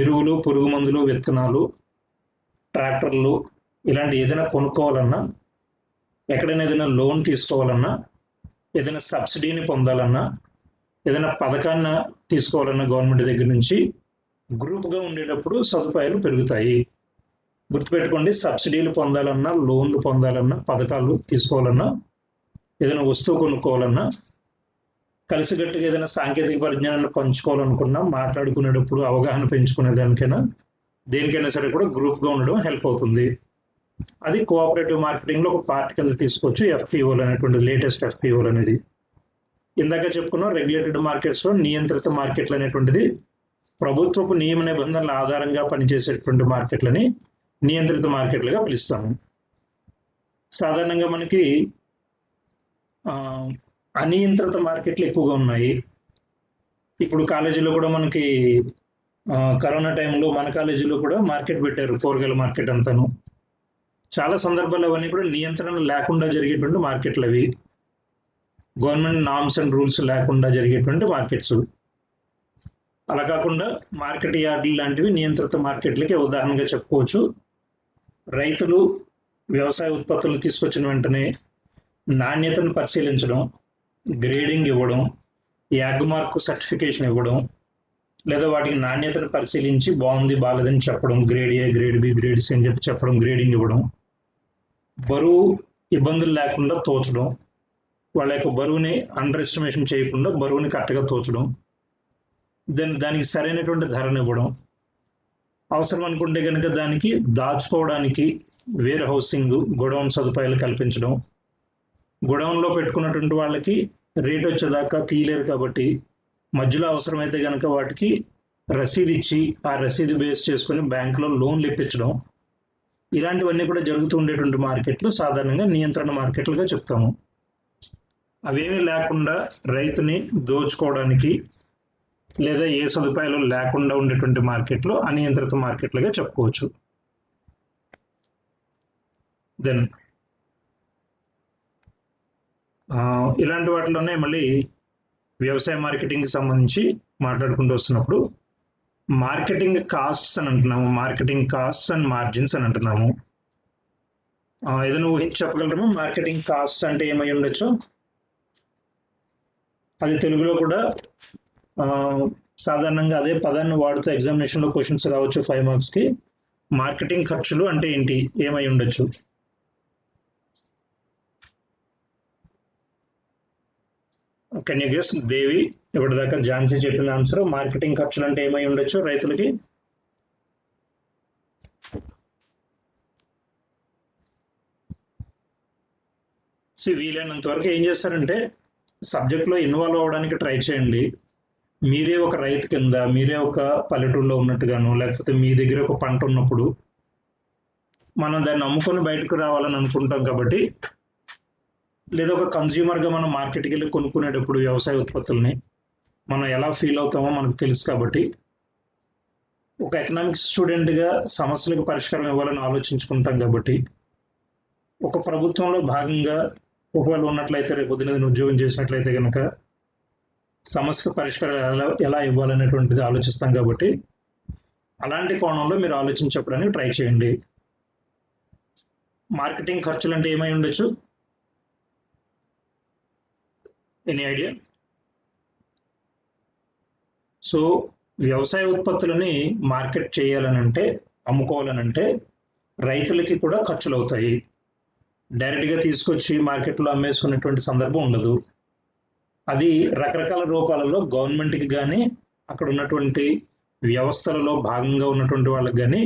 ఎరువులు, పురుగు మందులు, విత్తనాలు, ట్రాక్టర్లు ఇలాంటి ఏదైనా కొనుక్కోవాలన్నా ఎక్కడైనా ఏదైనా లోన్ తీసుకోవాలన్నా, ఏదైనా సబ్సిడీని పొందాలన్నా, ఏదైనా పథకాన్ని తీసుకోవాలన్నా గవర్నమెంట్ దగ్గర నుంచి గ్రూప్గా ఉండేటప్పుడు సదుపాయాలు పెరుగుతాయి. గుర్తుపెట్టుకోండి, సబ్సిడీలు పొందాలన్నా, లోన్లు పొందాలన్నా, పథకాలు తీసుకోవాలన్నా, ఏదైనా వస్తువు కొనుక్కోవాలన్నా, కలిసికట్టుగా ఏదైనా సాంకేతిక పరిజ్ఞానాన్ని పంచుకోవాలనుకున్నా, మాట్లాడుకునేటప్పుడు అవగాహన పెంచుకునే దానికైనా దేనికైనా సరే కూడా గ్రూప్గా ఉండడం హెల్ప్ అవుతుంది. అది కోఆపరేటివ్ మార్కెటింగ్లో ఒక పార్ట్ కింద తీసుకోవచ్చు ఎఫ్పిఓలు అనేటువంటిది, లేటెస్ట్ ఎఫ్పిఓలు అనేది. ఇందాక చెప్పుకున్నాం రెగ్యులేటెడ్ మార్కెట్స్లో నియంత్రిత మార్కెట్లు అనేటువంటిది ప్రభుత్వపు నియమ నిబంధనల ఆధారంగా పనిచేసేటువంటి మార్కెట్లని నియంత్రిత మార్కెట్లుగా పిలుస్తాము. సాధారణంగా మనకి అనియంత్రిత మార్కెట్లు ఎక్కువగా ఉన్నాయి. ఇప్పుడు కాలేజీలో కూడా మనకి కరోనా టైంలో మన కాలేజీలో కూడా మార్కెట్ పెట్టారు, కూరగాయల మార్కెట్ అంతాను. చాలా సందర్భాలు అవన్నీ కూడా నియంత్రణ లేకుండా జరిగేటువంటి మార్కెట్లు అవి, గవర్నమెంట్ నార్మ్స్ అండ్ రూల్స్ లేకుండా జరిగేటువంటి మార్కెట్స్. అలా కాకుండా మార్కెట్ యార్డులు లాంటివి నియంత్రిత మార్కెట్లకి ఉదాహరణగా చెప్పుకోవచ్చు. రైతులు వ్యవసాయ ఉత్పత్తులు తీసుకొచ్చిన వెంటనే నాణ్యతను పరిశీలించడం, గ్రేడింగ్ ఇవ్వడం, యాగ్ మార్క్ సర్టిఫికేషన్ ఇవ్వడం, లేదా వాటికి నాణ్యతను పరిశీలించి బాగుంది బాగాలేదని చెప్పడం, grade A, grade B, grade C అని చెప్పడం, గ్రేడింగ్ ఇవ్వడం, బరువు ఇబ్బందులు లేకుండా తోచడం, వాళ్ళ యొక్క బరువుని అండర్ ఎస్టిమేషన్ చేయకుండా బరువుని కరెక్ట్గా తోచడం, దానికి సరైనటువంటి ధరను ఇవ్వడం, అవసరం అనుకుంటే కనుక దానికి దాచుకోవడానికి వేర్ హౌసింగ్, గొడౌన్ సదుపాయాలు కల్పించడం, గొడౌన్లో పెట్టుకున్నటువంటి వాళ్ళకి రేట్ వచ్చేదాకా తీయలేరు కాబట్టి మధ్యలో అవసరమైతే కనుక వాటికి రసీదు ఇచ్చి ఆ రసీదు బేస్ చేసుకొని బ్యాంకులో లోన్లు ఇప్పించడం, ఇలాంటివన్నీ కూడా జరుగుతూ ఉండేటువంటి మార్కెట్లు సాధారణంగా నియంత్రణ మార్కెట్లుగా చెప్తాము. అవేమీ లేకుండా రైతుని దోచుకోవడానికి లేదా ఏ సదుపాయాలు లేకుండా ఉండేటువంటి మార్కెట్లు అనియంత్రిత మార్కెట్లుగా చెప్పుకోవచ్చు. దెన్ ఇలాంటి వాటిలోనే మళ్ళీ వ్యవసాయ మార్కెటింగ్కి సంబంధించి మాట్లాడుకుంటూ వస్తున్నప్పుడు మార్కెటింగ్ కాస్ట్స్ అని అంటున్నాము, మార్కెటింగ్ కాస్ట్స్ అండ్ మార్జిన్స్ అని అంటున్నాము. ఏదైనా ఊహించి చెప్పగలరేమో మార్కెటింగ్ కాస్ట్స్ అంటే ఏమై ఉండొచ్చు? అది తెలుగులో కూడా సాధారణంగా అదే పదాన్ని వాడుతూ ఎగ్జామినేషన్లో క్వశ్చన్స్ రావచ్చు 5 మార్క్స్కి. మార్కెటింగ్ ఖర్చులు అంటే ఏంటి, ఏమై ఉండొచ్చు? Can you guess? దేవి ఇప్పటిదాకా ఝాన్సీ చెప్పిన ఆన్సర్ మార్కెటింగ్ ఖర్చులు అంటే ఏమై ఉండొచ్చు రైతులకి? వీలైనంత వరకు ఏం చేస్తారంటే సబ్జెక్ట్లో ఇన్వాల్వ్ అవ్వడానికి ట్రై చేయండి. మీరే ఒక రైతు కింద, మీరే ఒక పల్లెటూరులో ఉన్నట్టుగాను, లేకపోతే మీ దగ్గర ఒక పంట ఉన్నప్పుడు మనం దాన్ని అమ్ముకొని బయటకు రావాలని అనుకుంటాం కాబట్టి, లేదా ఒక కన్జ్యూమర్గా మనం మార్కెట్కి వెళ్ళి కొనుక్కునేటప్పుడు వ్యవసాయ ఉత్పత్తుల్ని మనం ఎలా ఫీల్ అవుతామో మనకు తెలుసు కాబట్టి, ఒక ఎకనామిక్స్ స్టూడెంట్గా సమస్యలకు పరిష్కారం ఇవ్వాలని ఆలోచించుకుంటాం కాబట్టి, ఒక ప్రభుత్వంలో భాగంగా ఒకవేళ ఉన్నట్లయితే రేపు పొద్దున ఉద్యోగం చేసినట్లయితే కనుక సమస్య పరిష్కారం ఎలా ఇవ్వాలనేటువంటిది ఆలోచిస్తాం కాబట్టి, అలాంటి కోణంలో మీరు ఆలోచించడానికి ట్రై చేయండి. మార్కెటింగ్ ఖర్చులు అంటే ఏమై ఉండొచ్చు? Any idea? సో వ్యవసాయ ఉత్పత్తులని మార్కెట్ చేయాలనంటే, అమ్ముకోవాలనంటే రైతులకి కూడా ఖర్చులు అవుతాయి. డైరెక్ట్గా తీసుకొచ్చి మార్కెట్లో అమ్మేసుకునేటువంటి సందర్భం ఉండదు. అది రకరకాల రూపాలలో గవర్నమెంట్కి కానీ, అక్కడ ఉన్నటువంటి వ్యవస్థలలో భాగంగా ఉన్నటువంటి వాళ్ళకి కానీ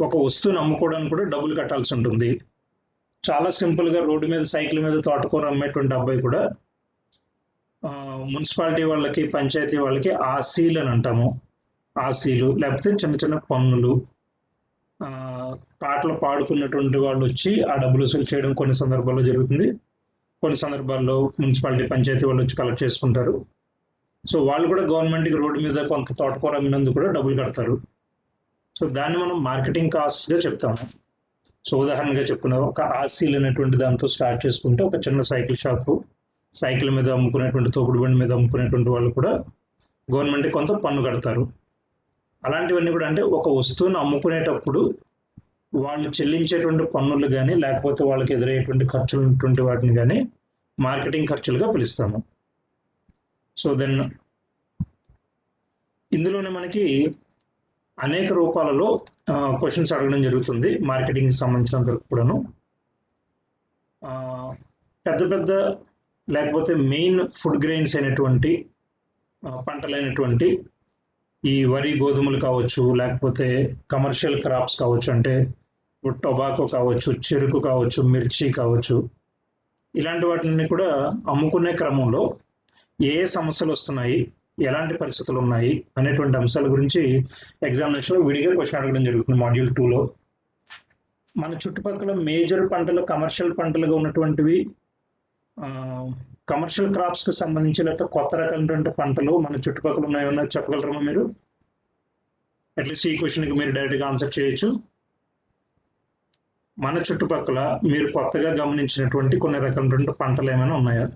ఒక వస్తువుని అమ్ముకోవడానికి కూడా డబ్బులు కట్టాల్సి ఉంటుంది. చాలా సింపుల్గా రోడ్డు మీద సైకిల్ మీద తోటకూర అమ్మేటువంటి అబ్బాయి కూడా మున్సిపాలిటీ వాళ్ళకి, పంచాయతీ వాళ్ళకి ఆసీలు అని అంటాము, ఆసీలు లేకపోతే చిన్న చిన్న పన్నులు, పాటలు పాడుకున్నటువంటి వాళ్ళు వచ్చి ఆ డబ్బులు వసూలు చేయడం కొన్ని సందర్భాల్లో జరుగుతుంది. కొన్ని సందర్భాల్లో మున్సిపాలిటీ, పంచాయతీ వాళ్ళు వచ్చి కలెక్ట్ చేసుకుంటారు. సో వాళ్ళు కూడా గవర్నమెంట్కి రోడ్డు మీద కొంత తోటకూర అమ్మినందుకు కూడా డబ్బులు కడతారు. సో దాన్ని మనం మార్కెటింగ్ కాస్ట్గా చెప్తాము. సో ఉదాహరణగా చెప్పుకున్నాం, ఒక ఆసీల్ అనేటువంటి దాంతో స్టార్ట్ చేసుకుంటే ఒక చిన్న సైకిల్ షాపు, సైకిల్ మీద అమ్ముకునేటువంటి, తోపుడు బండి మీద అమ్ముకునేటువంటి వాళ్ళు కూడా గవర్నమెంట్కి కొంత పన్ను కడతారు. అలాంటివన్నీ కూడా అంటే ఒక వస్తువును అమ్ముకునేటప్పుడు వాళ్ళు చెల్లించేటువంటి పన్నులు కానీ లేకపోతే వాళ్ళకి ఎదురయ్యేటువంటి ఖర్చులు ఉన్నటువంటి వాటిని కానీ మార్కెటింగ్ ఖర్చులుగా పిలుస్తాము. సో దెన్ ఇందులోనే మనకి అనేక రూపాలలో క్వశ్చన్స్ అడగడం జరుగుతుంది మార్కెటింగ్కి సంబంధించినంత వరకు కూడాను. పెద్ద పెద్ద లేకపోతే మెయిన్ ఫుడ్ గ్రెయిన్స్ అయినటువంటి పంటలైనటువంటి ఈ వరి, గోధుమలు కావచ్చు, లేకపోతే కమర్షియల్ క్రాప్స్ కావచ్చు, అంటే టొబాకో కావచ్చు, చెరుకు కావచ్చు, మిర్చి కావచ్చు, ఇలాంటి వాటిని కూడా అమ్ముకునే క్రమంలో ఏ సమస్యలు వస్తున్నాయి, ఎలాంటి పరిస్థితులు ఉన్నాయి అనేటువంటి అంశాల గురించి ఎగ్జామినేషన్లో విడిగా క్వశ్చన్ అడగడం జరుగుతుంది మాడ్యూల్ 2లో. మన చుట్టుపక్కల మేజర్ పంటలు కమర్షియల్ పంటలుగా ఉన్నటువంటివి కమర్షియల్ క్రాప్స్కి సంబంధించి లేకపోతే కొత్త రకమైనటువంటి పంటలు మన చుట్టుపక్కల ఉన్నాయన్నా చెప్పగలరమ్మా మీరు? అట్లీస్ట్ ఈ క్వశ్చన్కి మీరు డైరెక్ట్గా ఆన్సర్ చేయొచ్చు. మన చుట్టుపక్కల మీరు కొత్తగా గమనించినటువంటి కొన్ని రకమైనటువంటి పంటలు ఏమైనా ఉన్నాయా?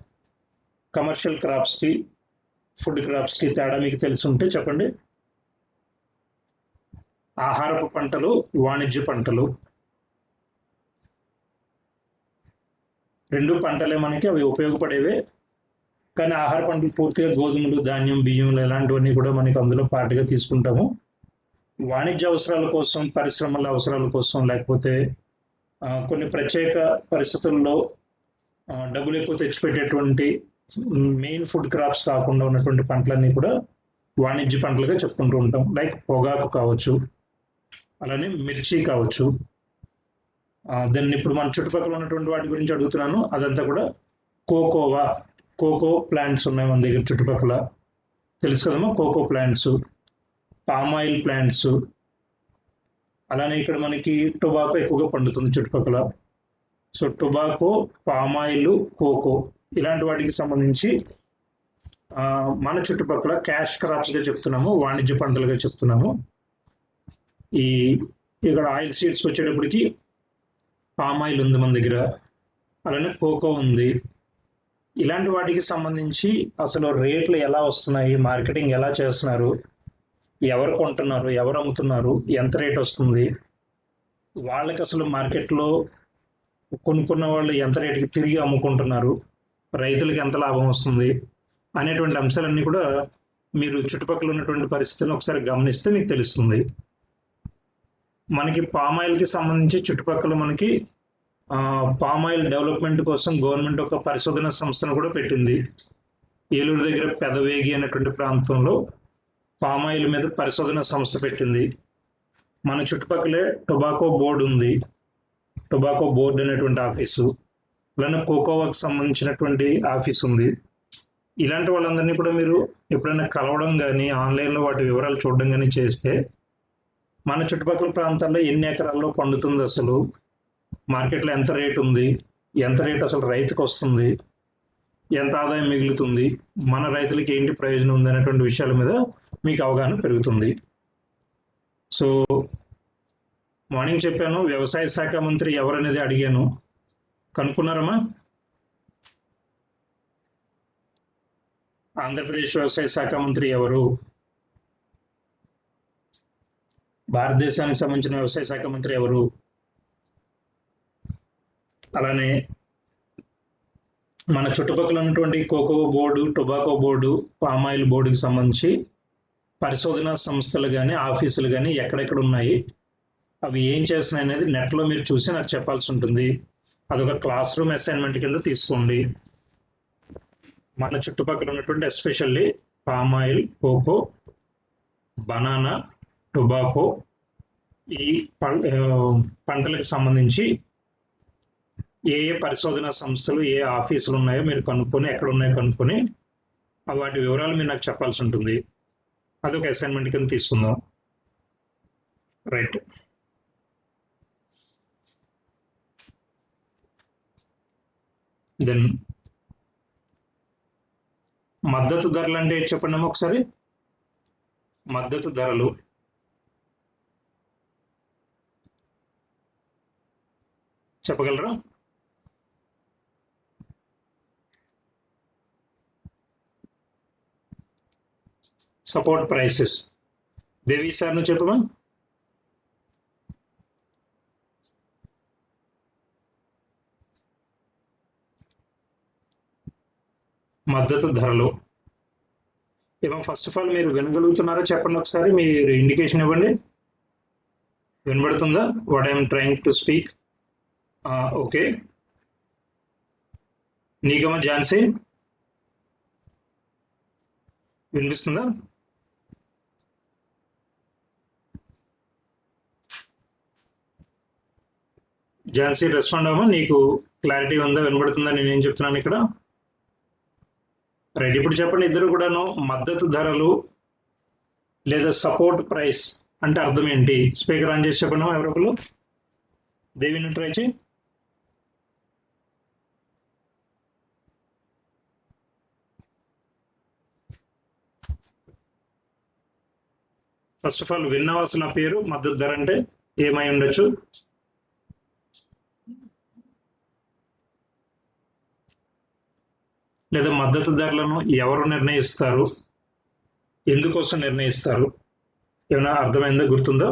కమర్షియల్ క్రాప్స్కి ఫుడ్ క్రాప్స్కి తేడా మీకు తెలిసి ఉంటే చెప్పండి. ఆహారపు పంటలు, వాణిజ్య పంటలు రెండు పంటలే మనకి, అవి ఉపయోగపడేవే. కానీ ఆహార పంటలు పూర్తిగా గోధుమలు, ధాన్యం, బియ్యం ఇలాంటివన్నీ కూడా మనకి అందులో పాటుగా తీసుకుంటాము. వాణిజ్య అవసరాల కోసం, పరిశ్రమల అవసరాల కోసం, లేకపోతే కొన్ని ప్రత్యేక పరిస్థితుల్లో డబ్బులు ఎక్కువ తెచ్చిపెట్టేటువంటి మెయిన్ ఫుడ్ క్రాప్స్ కాకుండా ఉన్నటువంటి పంటలన్నీ కూడా వాణిజ్య పంటలుగా చెప్పుకుంటూ ఉంటాం. లైక్ పొగాకు కావచ్చు, అలానే మిర్చి కావచ్చు. దాన్ని ఇప్పుడు మన చుట్టుపక్కల ఉన్నటువంటి వాటి గురించి అడుగుతున్నాను. అదంతా కూడా కోకో ప్లాంట్స్ ఉన్నాయి మన దగ్గర చుట్టుపక్కల, తెలుసు కదమ్మా. Cocoa plants, palm oil plants, అలానే ఇక్కడ మనకి టొబాకో ఎక్కువగా పండుతుంది చుట్టుపక్కల. So tobacco, palm oil, cocoa ఇలాంటి వాటికి సంబంధించి మన చుట్టుపక్కల క్యాష్ క్రాప్స్గా చెప్తున్నాము, వాణిజ్య పంటలుగా చెప్తున్నాము. ఇక్కడ ఆయిల్ సీడ్స్ వచ్చేటప్పటికి పామ్ ఆయిల్ ఉంది మన దగ్గర, అలానే కోకో ఉంది. ఇలాంటి వాటికి సంబంధించి అసలు రేట్లు ఎలా వస్తున్నాయి, మార్కెటింగ్ ఎలా చేస్తున్నారు, ఎవరు కొంటున్నారు, ఎవరు అమ్ముతున్నారు, ఎంత రేట్ వస్తుంది, వాళ్ళకి అసలు మార్కెట్లో కొనుక్కున్న వాళ్ళు ఎంత రేటుకి తిరిగి అమ్ముకుంటున్నారు, రైతులకు ఎంత లాభం వస్తుంది అనేటువంటి అంశాలన్నీ కూడా మీరు చుట్టుపక్కల ఉన్నటువంటి పరిస్థితులను ఒకసారి గమనిస్తే మీకు తెలుస్తుంది. మనకి పామ్ ఆయిల్కి సంబంధించి చుట్టుపక్కల మనకి పామ్ ఆయిల్ డెవలప్మెంట్ కోసం గవర్నమెంట్ ఒక పరిశోధన సంస్థను కూడా పెట్టింది. ఏలూరు దగ్గర పెదవేగి అనేటువంటి ప్రాంతంలో పామ్ ఆయిల్ మీద పరిశోధన సంస్థ పెట్టింది. మన చుట్టుపక్కలే టొబాకో బోర్డు ఉంది, టొబాకో బోర్డు అనేటువంటి ఆఫీసు, అలానే కోకోవాకి సంబంధించినటువంటి ఆఫీస్ ఉంది. ఇలాంటి వాళ్ళందరినీ కూడా మీరు ఎప్పుడైనా కలవడం కానీ ఆన్లైన్లో వాటి వివరాలు చూడడం కానీ చేస్తే మన చుట్టుపక్కల ప్రాంతాల్లో ఎన్ని ఎకరాల్లో పండుతుంది, అసలు మార్కెట్లో ఎంత రేటు ఉంది, ఎంత రేటు అసలు రైతుకు వస్తుంది, ఎంత ఆదాయం మిగులుతుంది, మన రైతులకి ఏంటి ప్రయోజనం ఉంది అనేటువంటి విషయాల మీద మీకు అవగాహన పెరుగుతుంది. సో మార్నింగ్ చెప్పాను, వ్యవసాయ శాఖ మంత్రి ఎవరనేది అడిగాను, కనుక్కున్నారమ్మా? ఆంధ్రప్రదేశ్ వ్యవసాయ శాఖ మంత్రి ఎవరు? భారతదేశానికి సంబంధించిన వ్యవసాయ శాఖ మంత్రి ఎవరు? అలానే మన చుట్టుపక్కల ఉన్నటువంటి cocoa board, tobacco board, palm oil బోర్డుకి సంబంధించి పరిశోధనా సంస్థలు కానీ ఆఫీసులు కానీ ఎక్కడెక్కడ ఉన్నాయి, అవి ఏం చేస్తున్నాయి అనేది నెట్లో మీరు చూసి నాకు చెప్పాల్సి ఉంటుంది. అదొక క్లాస్ రూమ్ అసైన్మెంట్ కింద తీసుకోండి. మన చుట్టుపక్కల ఉన్నటువంటి especially palm oil, cocoa, banana, tobacco ఈ పంటలకు సంబంధించి ఏ ఏ పరిశోధనా సంస్థలు, ఏ ఆఫీసులు ఉన్నాయో మీరు కనుక్కొని, ఎక్కడ ఉన్నాయో కనుక్కొని వాటి వివరాలు మీరు నాకు చెప్పాల్సి ఉంటుంది. అదొక అసైన్మెంట్ కింద తీసుకుందాం. రైట్. దెన్ మద్దతు ధరలు అంటే చెప్పండి ఒకసారి. మద్దతు ధరలు చెప్పగలరా? Support prices. దేవి సార్ నువ్వు చెప్పమా. మద్దతు ధరలు. ఏమో ఫస్ట్ ఆఫ్ ఆల్ మీరు వినగలుగుతున్నారా చెప్పండి ఒకసారి, మీరు ఇండికేషన్ ఇవ్వండి. వినబడుతుందా what I'm trying to speak? Okay. నీకమ్మ ఝాన్సీ వినిపిస్తుందా? ఝాన్సీ రెస్పాండ్ అవ్వమా, నీకు క్లారిటీ ఉందా, వినబడుతుందా నేనేం చెప్తున్నాను ఇక్కడ? రైట్, ఇప్పుడు చెప్పండి ఇద్దరు కూడాను, మద్దతు ధరలు లేదా సపోర్ట్ ప్రైస్ అంటే అర్థం ఏంటి? స్పీకర్ ఆన్ చేసి చెప్పండి ఎవరొకరు. దేవిని ట్రై చేయి. ఫస్ట్ ఆఫ్ ఆల్ విన్నవలసిన పేరు మద్దతు ధర అంటే ఏమై ఉండొచ్చు? లేదా మద్దతు ధరలను ఎవరు నిర్ణయిస్తారు, ఎందుకోసం నిర్ణయిస్తారు? ఏమైనా అర్థమైందో, గుర్తుందో?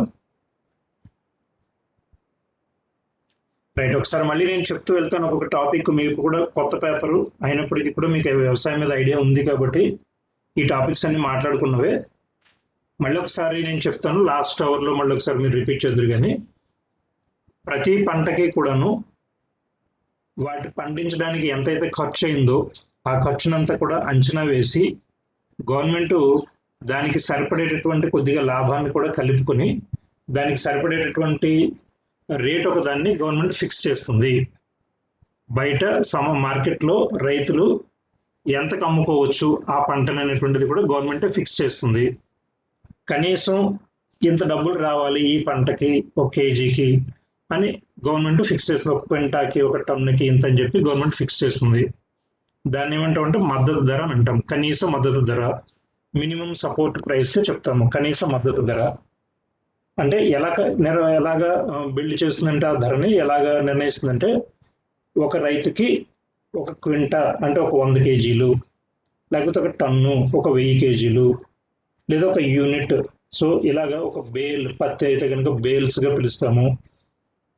రైట్, ఒకసారి మళ్ళీ నేను చెప్తూ వెళ్తాను ఒక్కొక్క టాపిక్. మీకు కూడా కొత్త పేపరు అయినప్పటికీ కూడా మీకు వ్యవసాయం మీద ఐడియా ఉంది కాబట్టి ఈ టాపిక్స్ అన్ని మాట్లాడుకున్నవే. మళ్ళీ ఒకసారి నేను చెప్తాను, లాస్ట్ అవర్లో మళ్ళీ ఒకసారి మీరు రిపీట్ చేద్దరు. కానీ ప్రతి పంటకి కూడాను వాటి పండించడానికి ఎంతైతే ఖర్చు అయిందో ఆ ఖర్చునంతా కూడా అంచనా వేసి గవర్నమెంట్ దానికి సరిపడేటటువంటి కొద్దిగా లాభాన్ని కూడా కలుపుకొని దానికి సరిపడేటటువంటి రేట్ ఒక దాన్ని గవర్నమెంట్ ఫిక్స్ చేస్తుంది. బయట మార్కెట్లో రైతులు ఎంతకు అమ్ముకోవచ్చు ఆ పంటని అనేటువంటిది కూడా గవర్నమెంట్ ఫిక్స్ చేస్తుంది. కనీసం ఇంత డబ్బులు రావాలి ఈ పంటకి ఒక కేజీకి అని గవర్నమెంట్ ఫిక్స్ చేస్తుంది. ఒక క్వింటాకి, ఒక టన్నుకి ఇంత అని చెప్పి గవర్నమెంట్ ఫిక్స్ చేస్తుంది. దాన్ని ఏమంటాం అంటే మద్దతు ధర అని అంటాం. కనీస మద్దతు ధర, మినిమం సపోర్ట్ ప్రైస్ చెప్తాము. కనీస మద్దతు ధర అంటే ఎలాగా బిల్డ్ చేస్తుందంటే ఆ ధరని ఎలాగా నిర్ణయిస్తుందంటే, ఒక రైతుకి ఒక క్వింటా అంటే ఒక 100 కేజీలు, లేకపోతే ఒక టన్ను ఒక 1000 కేజీలు, లేదా ఒక యూనిట్. సో ఇలాగా ఒక బేల్, పత్తి అయితే కనుక బేల్స్గా పిలుస్తాము.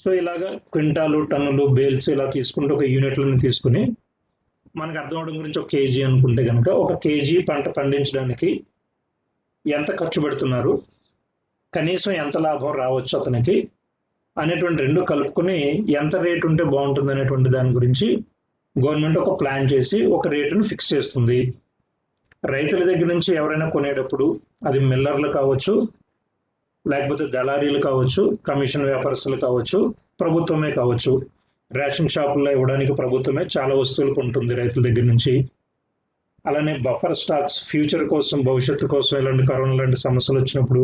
సో ఇలాగా క్వింటాలు, టన్నులు, బేల్స్ ఇలా తీసుకుంటే ఒక యూనిట్లను తీసుకుని మనకు అర్థం అవడం గురించి ఒక కేజీ అనుకుంటే కనుక ఒక కేజీ పంట పండించడానికి ఎంత ఖర్చు పెడుతున్నారు, కనీసం ఎంత లాభం రావచ్చు అతనికి అనేటువంటి రెండు కలుపుకొని ఎంత రేటు ఉంటే బాగుంటుంది అనేటువంటి దాని గురించి గవర్నమెంట్ ఒక ప్లాన్ చేసి ఒక రేటును ఫిక్స్ చేస్తుంది. రైతుల దగ్గర నుంచి ఎవరైనా కొనేటప్పుడు అది మిల్లర్లు కావచ్చు, లేకపోతే దళారీలు కావచ్చు, కమిషన్ వ్యాపారస్తులు కావచ్చు, ప్రభుత్వమే కావచ్చు. రేషన్ షాపుల్లో ఇవ్వడానికి ప్రభుత్వమే చాలా వస్తువులు కొంటుంది రైతుల దగ్గర నుంచి. అలానే బఫర్ స్టాక్స్, ఫ్యూచర్ కోసం, భవిష్యత్తు కోసం, ఇలాంటి కరోనా లాంటి సమస్యలు వచ్చినప్పుడు,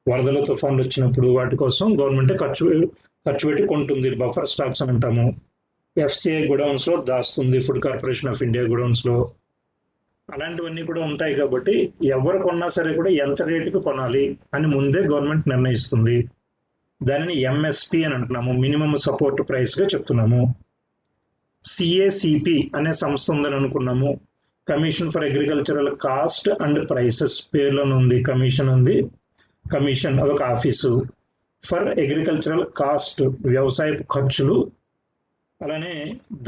వరదలు, తుఫాన్లు వచ్చినప్పుడు వాటి కోసం గవర్నమెంట్ ఖర్చు పెట్టి కొంటుంది. బఫర్ స్టాక్స్ అని అంటాము. ఎఫ్సిఐ గోడౌన్స్ లో దాస్తుంది, food corporation of India godowns లో. అలాంటివన్నీ కూడా ఉంటాయి కాబట్టి ఎవరు కొన్నా సరే కూడా ఎంత రేటుకి కొనాలి అని ముందే గవర్నమెంట్ నిర్ణయిస్తుంది. దానిని ఎంఎస్పి అని అంటున్నాము, మినిమం సపోర్ట్ ప్రైస్ గా చెప్తున్నాము. సిఏసిపి అనే సంస్థ ఉందని అనుకున్నాము, commission for agricultural cost and prices పేర్లోనే ఉంది. కమిషన్ ఉంది, కమిషన్ అదొక ఆఫీసు. ఫర్ అగ్రికల్చరల్ కాస్ట్ వ్యవసాయపు ఖర్చులు, అలానే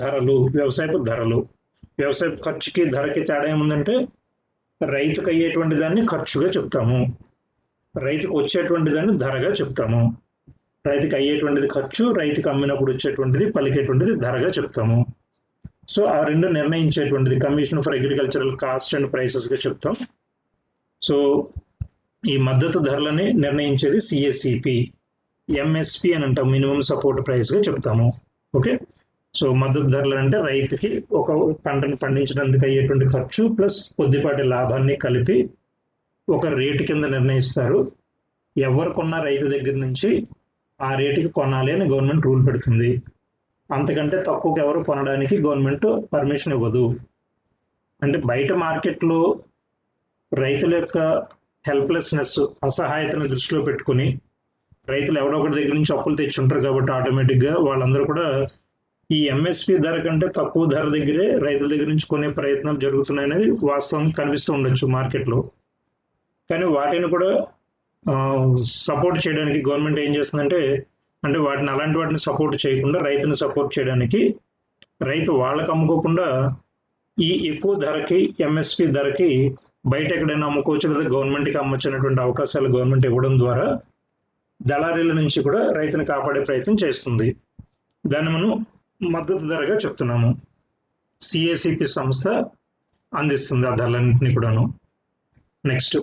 ధరలు వ్యవసాయపు ధరలు. వ్యవసాయపు ఖర్చుకి ధరకి తేడా ఏముందంటే, రైతుకు అయ్యేటువంటి దాన్ని ఖర్చుగా చెప్తాము, రైతుకు వచ్చేటువంటి దాన్ని ధరగా చెప్తాము. రైతుకి అయ్యేటువంటిది ఖర్చు, రైతుకు అమ్మినప్పుడు వచ్చేటువంటిది పలికేటువంటిది ధరగా చెప్తాము. సో ఆ రెండు నిర్ణయించేటువంటిది commission for agricultural cost and prices గా చెప్తాం. సో ఈ మద్దతు ధరలని నిర్ణయించేది సిఎస్సిపి. ఎంఎస్పి అని అంటాం, మినిమం సపోర్ట్ ప్రైస్ గా చెప్తాము. ఓకే, సో మద్దతు ధరలు అంటే రైతుకి ఒక పంటను పండించడానికి అయ్యేటువంటి ఖర్చు ప్లస్ కొద్దిపాటి లాభాన్ని కలిపి ఒక రేటు కింద నిర్ణయిస్తారు. ఎవరు కొన్న రైతు దగ్గర నుంచి ఆ రేటుకి కొనాలి అని గవర్నమెంట్ రూల్ పెడుతుంది. అంతకంటే తక్కువకి ఎవరు కొనడానికి గవర్నమెంట్ పర్మిషన్ ఇవ్వదు. అంటే బయట మార్కెట్లో రైతుల యొక్క హెల్ప్లెస్నెస్, అసహాయతను దృష్టిలో పెట్టుకుని రైతులు ఎవడో ఒకటి దగ్గర నుంచి అప్పులు తెచ్చి ఉంటారు కాబట్టి ఆటోమేటిక్గా వాళ్ళందరూ కూడా ఈ ఎంఎస్పి ధర కంటే తక్కువ ధర దగ్గరే రైతుల దగ్గర నుంచి కొనే ప్రయత్నాలు జరుగుతున్నాయనేది వాస్తవం కనిపిస్తూ ఉండొచ్చు మార్కెట్లో. కానీ వాటిని కూడా సపోర్ట్ చేయడానికి గవర్నమెంట్ ఏం చేస్తుందంటే, అంటే అలాంటి వాటిని సపోర్ట్ చేయకుండా రైతుని సపోర్ట్ చేయడానికి రైతు వాళ్ళకు అమ్ముకోకుండా ఈ ఎక్కువ ధరకి ఎంఎస్పి ధరకి బయట ఎక్కడైనా అమ్ముకోవచ్చు లేదా గవర్నమెంట్కి అమ్మొచ్చు అనేటువంటి అవకాశాలు గవర్నమెంట్ ఇవ్వడం ద్వారా దళారీల నుంచి కూడా రైతుని కాపాడే ప్రయత్నం చేస్తుంది. దాన్ని మనం మద్దతు ధరగా చెప్తున్నాము. సిఏసిపి సంస్థ అందిస్తుంది ఆ ధరలన్నింటినీ కూడాను. నెక్స్ట్,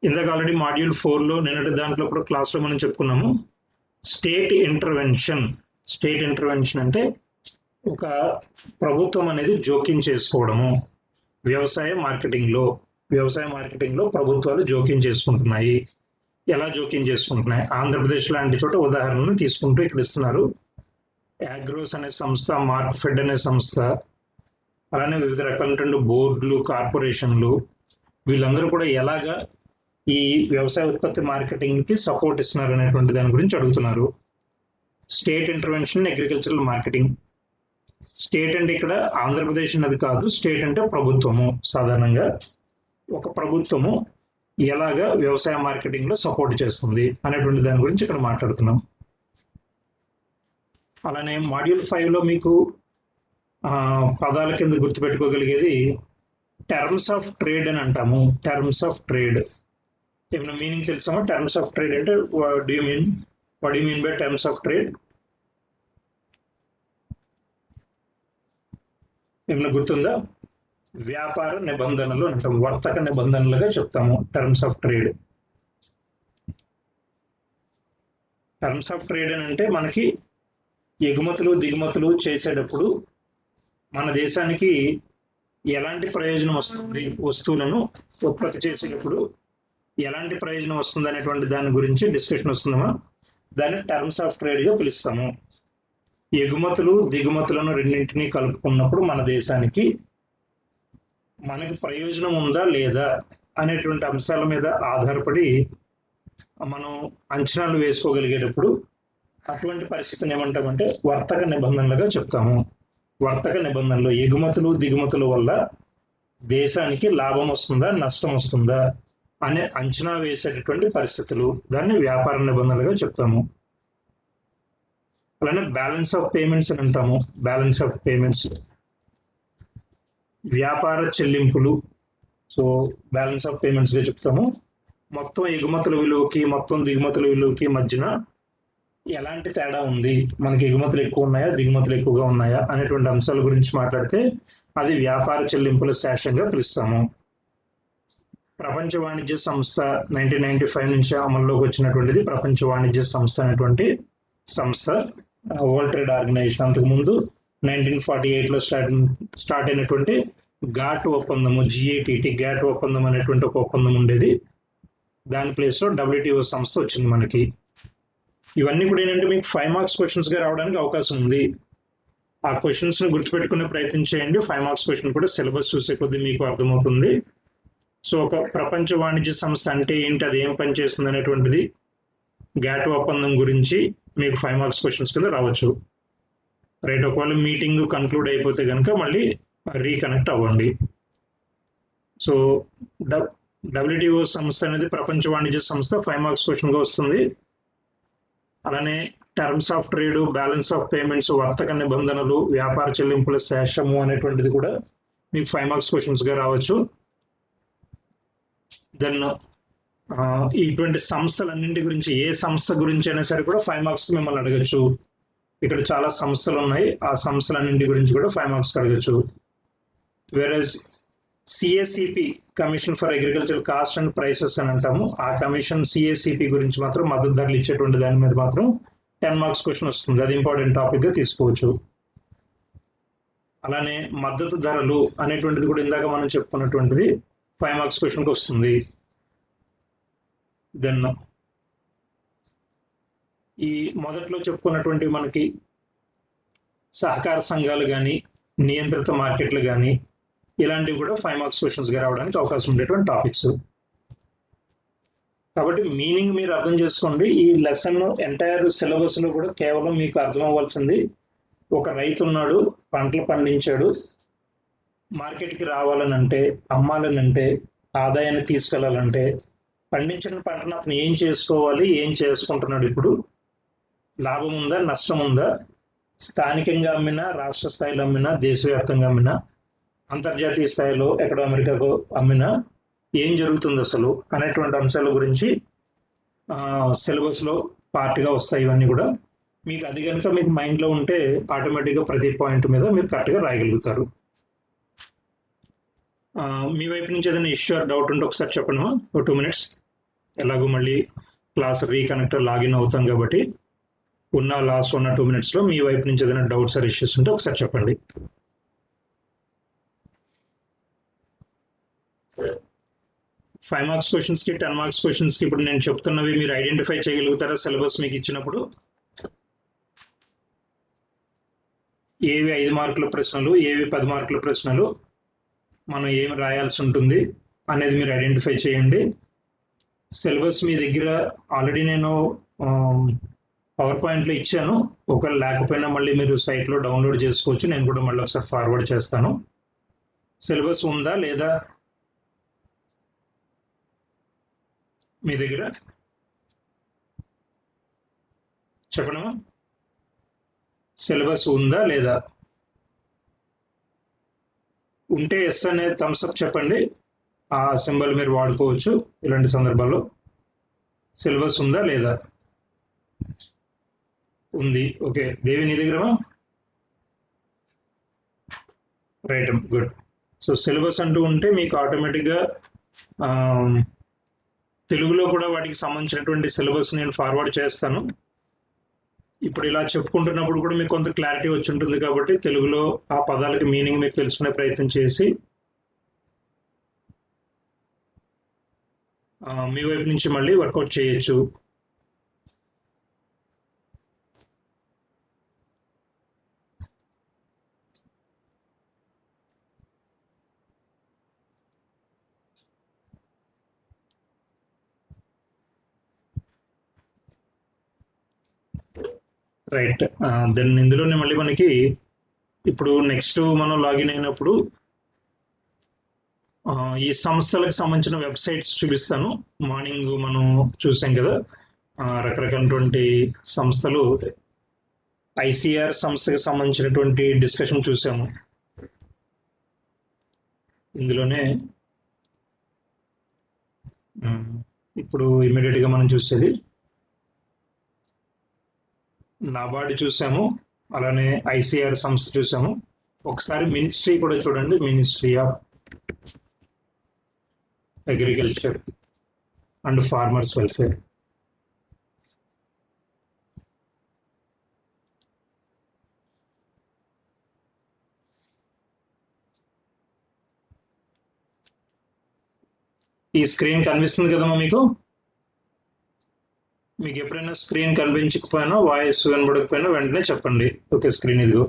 ఇందాక ఆల్రెడీ మాడ్యూల్ 4లో నిన్నటి దాంట్లో కూడా క్లాస్లో మనం చెప్పుకున్నాము. State intervention. స్టేట్ ఇంటర్వెన్షన్ అంటే ఒక ప్రభుత్వం అనేది జోక్యం చేసుకోవడము. వ్యవసాయ మార్కెటింగ్లో ప్రభుత్వాలు జోక్యం చేసుకుంటున్నాయి. ఎలా జోక్యం చేసుకుంటున్నాయి? ఆంధ్రప్రదేశ్ లాంటి చోట ఉదాహరణలు తీసుకుంటూ ఇక్కడ ఇస్తున్నారు. అగ్రోస్ అనే సంస్థ, మార్క్ఫెడ్ అనే సంస్థ, అలానే వివిధ రకాలైనటువంటి బోర్డులు, కార్పొరేషన్లు, వీళ్ళందరూ కూడా ఎలాగా ఈ వ్యవసాయ ఉత్పత్తి మార్కెటింగ్కి సపోర్ట్ ఇస్తున్నారు అనేటువంటి దాని గురించి అడుగుతున్నారు. State intervention agricultural marketing. State అంటే ఇక్కడ ఆంధ్రప్రదేశ్ అన్నది కాదు, స్టేట్ అంటే ప్రభుత్వము. సాధారణంగా ఒక ప్రభుత్వము ఎలాగా వ్యవసాయ మార్కెటింగ్లో సపోర్ట్ చేస్తుంది అనేటువంటి దాని గురించి ఇక్కడ మాట్లాడుతున్నాం. అలానే మాడ్యూల్ 5లో మీకు పదాల కింద గుర్తుపెట్టుకోగలిగేది టర్మ్స్ ఆఫ్ ట్రేడ్ అని అంటాము. టర్మ్స్ ఆఫ్ ట్రేడ్ ఏమైనా మీనింగ్ తెలుసామా? టర్మ్స్ ఆఫ్ ట్రేడ్ అంటే what do you mean by terms of trade? ఏమైనా గుర్తుందా? వ్యాపార నిబంధనలు అంటాం, వర్తక నిబంధనలుగా చెప్తాము terms of trade. Terms of trade అని అంటే మనకి ఎగుమతులు దిగుమతులు చేసేటప్పుడు మన దేశానికి ఎలాంటి ప్రయోజనం వస్తుంది, వస్తువులను ఉత్పత్తి చేసేటప్పుడు ఎలాంటి ప్రయోజనం వస్తుంది అనేటువంటి దాని గురించి డిస్కషన్ వస్తుందమ్మా. దాన్ని టర్మ్స్ ఆఫ్ ట్రేడ్గా పిలుస్తాము. ఎగుమతులు దిగుమతులను రెండింటినీ కలుపుకున్నప్పుడు మన దేశానికి మనకి ప్రయోజనం ఉందా లేదా అనేటువంటి అంశాల మీద ఆధారపడి మనం అంచనాలు వేసుకోగలిగేటప్పుడు అటువంటి పరిస్థితిని ఏమంటామంటే వర్తక నిబంధనలుగా చెప్తాము. వర్తక నిబంధనలు ఎగుమతులు దిగుమతుల వల్ల దేశానికి లాభం వస్తుందా నష్టం వస్తుందా అనే అంచనా వేసేటటువంటి పరిస్థితులు, దాన్ని వ్యాపార నిబంధనలుగా చెప్తాము. అలానే బ్యాలెన్స్ ఆఫ్ పేమెంట్స్ అని అంటాము. బ్యాలెన్స్ ఆఫ్ పేమెంట్స్ వ్యాపార చెల్లింపులు. సో బ్యాలెన్స్ ఆఫ్ పేమెంట్స్ గా చెప్తాము. మొత్తం ఎగుమతుల విలువకి మొత్తం దిగుమతుల విలువకి మధ్యన ఎలాంటి తేడా ఉంది, మనకి ఎగుమతులు ఎక్కువ ఉన్నాయా దిగుమతులు ఎక్కువగా ఉన్నాయా అనేటువంటి అంశాల గురించి మాట్లాడితే అది వ్యాపార చెల్లింపుల శేషంగా పిలుస్తాము. ప్రపంచ వాణిజ్య సంస్థ 1995 నుంచి అమల్లోకి వచ్చినటువంటిది ప్రపంచ వాణిజ్య సంస్థ అనేటువంటి సంస్థ, వరల్డ్ ట్రేడ్ ఆర్గనైజేషన్. అంతకుముందు 1948లో స్టార్ట్ అయినటువంటి ఘాట్ ఒప్పందము, GATT ఘాట్ ఒప్పందం అనేటువంటి ఒక ఒప్పందం ఉండేది. దాని ప్లేస్లో WTO సంస్థ వచ్చింది మనకి. ఇవన్నీ కూడా ఏంటంటే మీకు 5 మార్క్స్ క్వశ్చన్స్ గా రావడానికి అవకాశం ఉంది. ఆ క్వశ్చన్స్ ని గుర్తుపెట్టుకునే ప్రయత్నం చేయండి. 5 మార్క్స్ క్వశ్చన్ కూడా సిలబస్ చూసే కొద్దీ మీకు అర్థమవుతుంది. సో ఒక ప్రపంచ వాణిజ్య సంస్థ అంటే ఏంటి, అది ఏం పనిచేస్తుంది అనేటువంటిది ఘాట్ ఒప్పందం గురించి మీకు 5 మార్క్స్ క్వశ్చన్స్ కింద రావచ్చు. రైట్, ఒకవేళ మీటింగ్ కన్క్లూడ్ అయిపోతే కనుక మళ్ళీ రీకనెక్ట్ అవ్వండి. సో WTO సంస్థ అనేది ప్రపంచ వాణిజ్య సంస్థ, 5 మార్క్స్ క్వశ్చన్ గా వస్తుంది. అలానే terms of trade, balance of payments, వర్తక నిబంధనలు, వ్యాపార చెల్లింపుల శేషము అనేటువంటిది కూడా మీకు 5 మార్క్స్ క్వశ్చన్స్ గా రావచ్చు. దెన్ ఇటువంటి సంస్థలన్నింటి గురించి ఏ సంస్థ గురించి అయినా సరే కూడా 5 మార్క్స్ మిమ్మల్ని అడగచ్చు. ఇక్కడ చాలా సంస్థలు ఉన్నాయి, ఆ సంస్థలన్నింటి గురించి కూడా 5 మార్క్స్ అడగచ్చు. వేరేజ్ CACP commission for agriculture cost and prices అని అంటాము. ఆ కమిషన్ CACP గురించి మాత్రం మద్దతు ధరలు ఇచ్చేటువంటి దాని మీద మాత్రం 10 మార్క్స్ క్వశ్చన్ వస్తుంది. అది ఇంపార్టెంట్ టాపిక్ గా తీసుకోవచ్చు. అలానే మద్దతు ధరలు అనేటువంటిది కూడా ఇందాక మనం చెప్పుకున్నటువంటిది 5 మార్క్స్ క్వశ్చన్కి వస్తుంది. దెన్ ఈ మొదట్లో చెప్పుకున్నటువంటి మనకి సహకార సంఘాలు కానీ నియంత్రిత మార్కెట్లు కానీ ఇలాంటివి కూడా 5 మార్క్స్ క్వశ్చన్స్ గా రావడానికి అవకాశం ఉండేటువంటి టాపిక్స్. కాబట్టి మీనింగ్ మీరు అర్థం చేసుకోండి. ఈ లెసన్ ఎంటైర్ సిలబస్ లో కూడా కేవలం మీకు అర్థం అవ్వాల్సింది, ఒక రైతు ఉన్నాడు, పంటలు పండించాడు, మార్కెట్కి రావాలని అంటే, అమ్మాలని అంటే, ఆదాయాన్ని తీసుకెళ్లాలంటే పండించిన పంటను అతను ఏం చేసుకోవాలి, ఏం చేసుకుంటున్నాడు, ఇప్పుడు లాభం ఉందా నష్టం ఉందా, స్థానికంగా అమ్మినా, రాష్ట్ర స్థాయిలో అమ్మినా, దేశవ్యాప్తంగా అమ్మినా, అంతర్జాతీయ స్థాయిలో ఎక్కడ అమెరికాకు అమ్మినా ఏం జరుగుతుంది అసలు అనేటువంటి అంశాల గురించి సిలబస్లో పార్ట్గా వస్తాయి. ఇవన్నీ కూడా మీకు అది కనుక మీకు మైండ్లో ఉంటే ఆటోమేటిక్గా ప్రతి పాయింట్ మీద మీరు కరెక్ట్గా రాయగలుగుతారు. మీ వైపు నుంచి ఏదైనా ఇష్యూ డౌట్ ఉంటే ఒకసారి చెప్పండి, ఒక 2 minutes. ఎలాగో మళ్ళీ క్లాస్ రీకనెక్ట్ లాగిన్ అవుతాం కాబట్టి లాస్ట్ 2 minutesలో మీ వైపు నుంచి ఏదైనా డౌట్స్ ఆర్ ఇష్యూస్ ఉంటే ఒకసారి చెప్పండి. ఫైవ్ మార్క్స్ క్వశ్చన్స్ కి 10 మార్క్స్ క్వశ్చన్స్ కి ఇప్పుడు నేను చెప్తున్నవి మీరు ఐడెంటిఫై చేయగలుగుతారా? సిలబస్ మీకు ఇచ్చినప్పుడు ఏవి 5 మార్కుల ప్రశ్నలు, ఏవి 10 మార్కుల ప్రశ్నలు, మనం ఏమి రాయాల్సి ఉంటుంది అనేది మీరు ఐడెంటిఫై చేయండి. సిలబస్ మీ దగ్గర ఆల్రెడీ నేను పవర్ పాయింట్లో ఇచ్చాను. ఒకవేళ లేకపోయినా మళ్ళీ మీరు సైట్లో డౌన్లోడ్ చేసుకోవచ్చు. నేను కూడా మళ్ళీ ఒకసారి ఫార్వర్డ్ చేస్తాను. సిలబస్ ఉందా లేదా మీ దగ్గర? చెప్పండి, సిలబస్ ఉందా లేదా? ఉంటే ఎస్ అనేది థమ్స్ అప్ చెప్పండి. ఆ సింబల్ మీరు వాడుకోవచ్చు ఇలాంటి సందర్భాల్లో. సిలబస్ ఉందా లేదా? ఉంది. ఓకే, దేవి నీ దగ్గర? Right, good. సో సిలబస్ అంటూ ఉంటే మీకు ఆటోమేటిక్గా తెలుగులో కూడా వాటికి సంబంధించినటువంటి సిలబస్ నేను ఫార్వర్డ్ చేస్తాను. ఇప్పుడు ఇలా చెప్పుకుంటున్నప్పుడు కూడా మీకు కొంత క్లారిటీ వచ్చి ఉంటుంది కాబట్టి తెలుగులో ఆ పదాలకి మీనింగ్ మీకు తెలుసుకునే ప్రయత్నం చేసి మీ వైపు నుంచి మళ్ళీ వర్కౌట్ చేయొచ్చు. రైట్, దెన్ ఇందులోనే మళ్ళీ మనకి ఇప్పుడు నెక్స్ట్ మనం లాగిన్ అయినప్పుడు ఈ సంస్థలకు సంబంధించిన వెబ్సైట్స్ చూపిస్తాను. మార్నింగ్ మనం చూసాం కదా రకరకాలటువంటి సంస్థలు. ఐసిఆర్ సంస్థకి సంబంధించినటువంటి డిస్కషన్ చూసాము. ఇందులోనే ఇప్పుడు ఇమీడియట్ గా మనం చూసేది నాబార్డ్ చూసాము, అలానే ఐసిఆర్ సంస్థ చూసాము. ఒకసారి మినిస్ట్రీ కూడా చూడండి, ministry of agriculture and farmers welfare. ఈ స్క్రీన్ కనిపిస్తుంది కదమ్మా మీకు? మీకు ఎప్పుడైనా స్క్రీన్ కనిపించకపోయినా, వాయిస్ వినబడకపోయినా వెంటనే చెప్పండి. ఓకే, స్క్రీన్ ఇదిగో.